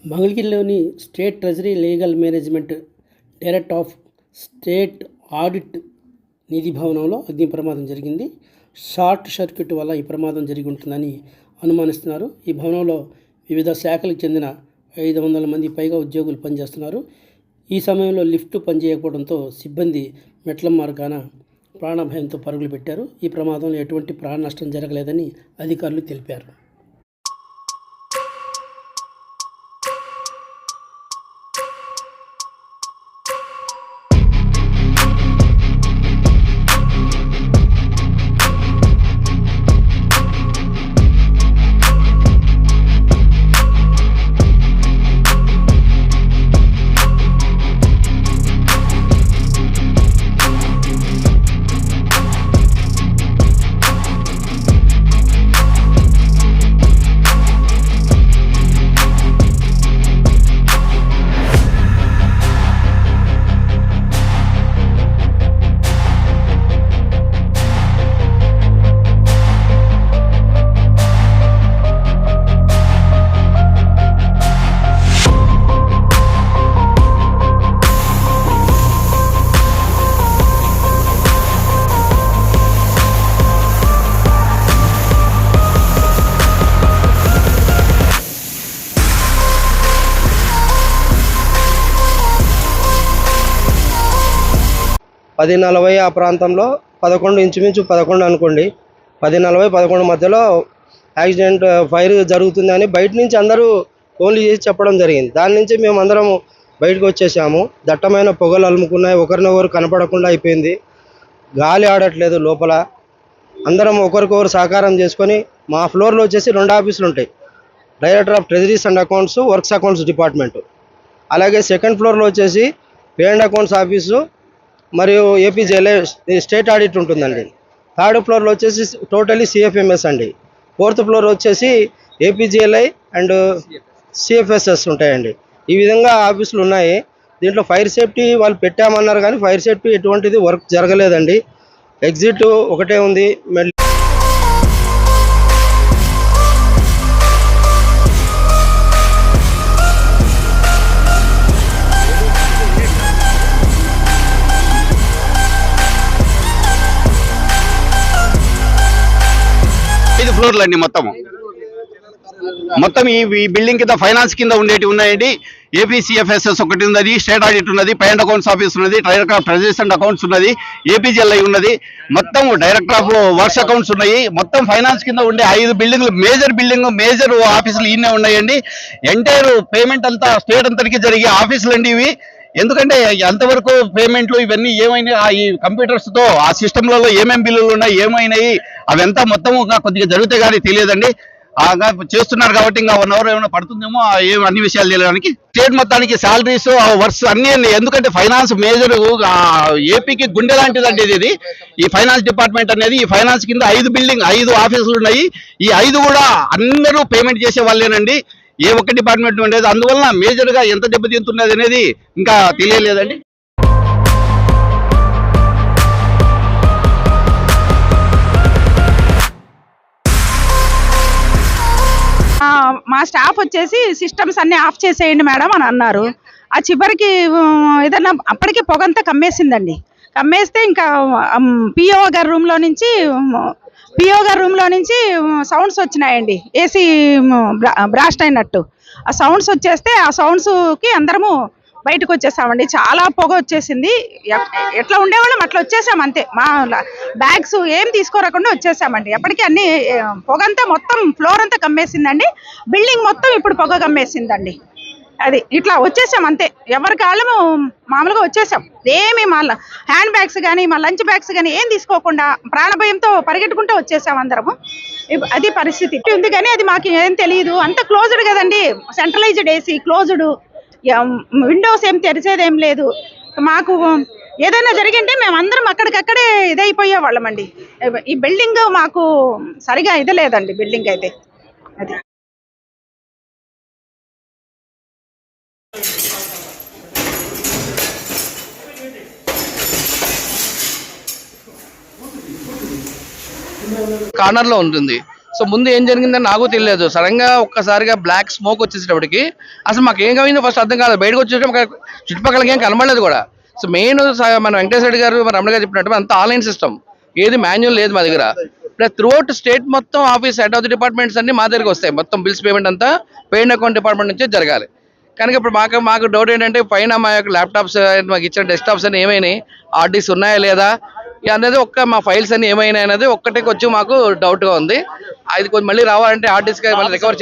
మంగళగిరిలోని state treasury legal management director of state audit నిధి భవనంలో అగ్ని ప్రమాదం జరిగింది. షార్ట్ సర్క్యూట్ వల్ల ఈ ప్రమాదం జరిగి ఉంటుందని అనుమానిస్తున్నారు. ఈ భవనంలో వివిధ శాఖలకు చెందిన 500 మంది పైగా ఉద్యోగులు పనిచేస్తున్నారు. ఈ సమయంలో లిఫ్ట్ పనిచేయకపోవడంతో సిబ్బంది మెట్ల మార్గాన ప్రాణభయంతో పరుగులు పెట్టారు. ఈ ప్రమాదంలో ఎటువంటి ప్రాణ నష్టం జరగలేదని అధికారులు తెలిపారు. ఆ ప్రాంతంలో 11 ఇంచుమించు 11 అనుకోండి, 10:40, 11 మధ్యలో యాక్సిడెంట్ ఫైర్ జరుగుతుందని బయట నుంచి అందరూ ఫోన్లు చేసి చెప్పడం జరిగింది. దాని నుంచి మేము అందరం బయటకు వచ్చేసాము. దట్టమైన పొగలు అలుముకున్నాయి, ఒకరినొకరు కనపడకుండా అయిపోయింది. గాలి ఆడట్లేదు లోపల. అందరం ఒకరికొకరు సహకారం చేసుకొని, మా ఫ్లోర్లో వచ్చేసి 2 ఆఫీసులు ఉంటాయి. Director of treasuries and accounts, works accounts department. అలాగే సెకండ్ ఫ్లోర్లో వచ్చేసి పే అండ్ అకౌంట్స్ ఆఫీసు మరియు ఏపీజేఎల్ఐ స్టేట్ ఆడిట్ ఉంటుందండి. థర్డ్ ఫ్లోర్లో వచ్చేసి టోటలీ సిఎఫ్ఎంఎస్ అండి. ఫోర్త్ ఫ్లోర్ వచ్చేసి ఏపీజేఎల్ఐ అండ్ సిఎఫ్ఎస్ఎస్ ఉంటాయండి. ఈ విధంగా ఆఫీసులు ఉన్నాయి. దీంట్లో ఫైర్ సేఫ్టీ వాళ్ళు పెట్టామన్నారు కానీ ఫైర్ సేఫ్టీ ఎటువంటిది వర్క్ జరగలేదండి. ఎగ్జిట్ ఒకటే ఉంది. ఫ్లోర్లు అండి. మొత్తం ఈ బిల్డింగ్ కింద ఫైనాన్స్ కింద ఉండేవి ఉన్నాయండి. ఏపీసీఎఫ్ఎస్ఎస్ ఒకటి ఉన్నది, స్టేట్ ఆడిట్ ఉన్నది, పే అండ్ అకౌంట్స్ ఆఫీస్ ఉన్నది, director of treasuries and accounts ఉన్నది, ఏపీజీఎల్ఐ ఉన్నది, మొత్తం డైరెక్టర్ ఆఫ్ వర్క్స్ అకౌంట్స్ ఉన్నాయి. మొత్తం ఫైనాన్స్ కింద ఉండే 5 బిల్డింగ్లు, మేజర్ ఆఫీసులు ఈయనే ఉన్నాయండి. ఎంటైర్ పేమెంట్ అంతా స్టేట్ అంతటికి జరిగే ఆఫీసులు అండి ఇవి. ఎందుకంటే అంతవరకు పేమెంట్లు ఇవన్నీ ఏమైనా ఈ కంప్యూటర్స్ తో ఆ సిస్టమ్లలో ఏమేమి బిల్లులు ఉన్నాయి, ఏమైనాయి అవంతా మొత్తం కొద్దిగా జరిగితే కానీ తెలియదండి. చేస్తున్నారు కాబట్టి ఇంకా 1 అవర్ ఏమైనా పడుతుందేమో అన్ని విషయాలు తెలియడానికి. స్టేట్ మొత్తానికి శాలరీస్, వర్క్స్ అన్ని. ఎందుకంటే ఫైనాన్స్ మేజర్ ఏపీకి గుండె లాంటిదండి ఇది. ఈ ఫైనాన్స్ డిపార్ట్మెంట్ అనేది, ఈ ఫైనాన్స్ కింద 5 ఆఫీసులు ఉన్నాయి. ఈ 5 కూడా అందరూ పేమెంట్ చేసే వాళ్ళేనండి. ఏ ఒక్క డిపార్ట్మెంట్ ఉండేది. అందువల్ల మేజర్ గా ఎంత దెబ్బతింటున్నది అనేది ఇంకా తెలియలేదండి. మా స్టాఫ్ వచ్చేసి సిస్టమ్స్ అన్ని ఆఫ్ చేసేయండి మేడం అని అన్నారు. ఆ చివరికి ఏదన్నా అప్పటికే పొగంతా కమ్మేసిందండి. కమ్మేస్తే ఇంకా పిఓ గారి రూమ్ లో నుంచి సౌండ్స్ వచ్చినాయండి. ఏసీ బ్రాస్ట్ అయినట్టు ఆ సౌండ్స్ వచ్చేస్తే ఆ సౌండ్స్ కి అందరము బయటకు వచ్చేసామండి. చాలా పొగ వచ్చేసింది. ఎట్లా ఉండేవాళ్ళం అట్లా వచ్చేసాం అంతే. మా బ్యాగ్స్ ఏం తీసుకోరాకుండా వచ్చేసామండి. ఎప్పటికీ అన్ని పొగంతా మొత్తం ఫ్లోర్ అంతా కమ్మేసిందండి. బిల్డింగ్ మొత్తం ఇప్పుడు పొగ కమ్మేసిందండి. అది ఇట్లా వచ్చేసాం అంతే. ఎవరి కాళ్ళము మామూలుగా వచ్చేసాం. ఏమి మా హ్యాండ్ బ్యాగ్స్ కానీ మా లంచ్ బ్యాగ్స్ కానీ ఏం తీసుకోకుండా ప్రాణభయంతో పరిగెట్టుకుంటూ వచ్చేసాం అందరము. అది పరిస్థితి ఉంది కానీ అది మాకు ఏం తెలియదు. అంత క్లోజ్డ్ కదండి, సెంట్రలైజ్డ్ ఏసీ క్లోజ్డ్, విండోస్ ఏం తెరిచేదేం లేదు. మాకు ఏదైనా జరిగింటే మేము అందరం అక్కడికక్కడే ఇదైపోయే వాళ్ళమండి. ఈ బిల్డింగ్ మాకు సరిగా ఇది లేదండి. బిల్డింగ్ అయితే అది కార్నర్ లో ఉంటుంది. సో ముందు ఏం జరిగిందని నాకు తెలియదు. సడన్ గా ఒక్కసారిగా బ్లాక్ స్మోక్ వచ్చేసేటప్పటికి అసలు మాకు ఏం కావాలో ఫస్ట్ అర్థం కాలేదు. బయటకు వచ్చేటప్పుడు చుట్టుపక్కలకి ఏం కనబడలేదు కూడా. సో మెయిన్ మన వెంకటేశ్వర రెడ్డి గారు రమణ గారు చెప్పినట్టు అంత ఆన్లైన్ సిస్టమ్, ఏది మాన్యువల్ లేదు మా దగ్గర. ప్లస్ త్రూఅవుట్ స్టేట్ మొత్తం office head of the departments అన్ని మా దగ్గరికి వస్తాయి. మొత్తం బిల్స్ పేమెంట్ అంతా పేడ్ అకౌంట్ డిపార్ట్మెంట్ నుంచే జరగాలి. కనుక ఇప్పుడు మాకు డౌట్ ఏంటంటే పైన మా యొక్క ల్యాప్టాప్స్ మాకు ఇచ్చిన డెస్క్టాప్స్ అన్ని ఏమైనాయి, ఆర్డీస్ ఉన్నాయా లేదా అనేది మా ఫైల్స్ అన్ని ఏమైనా అనేది ఒక్కటే కొంచెం మాకు డౌట్గా ఉంది. అది కొంచెం మళ్ళీ రావాలంటే ఆర్డీస్గా మళ్ళీ రికవర్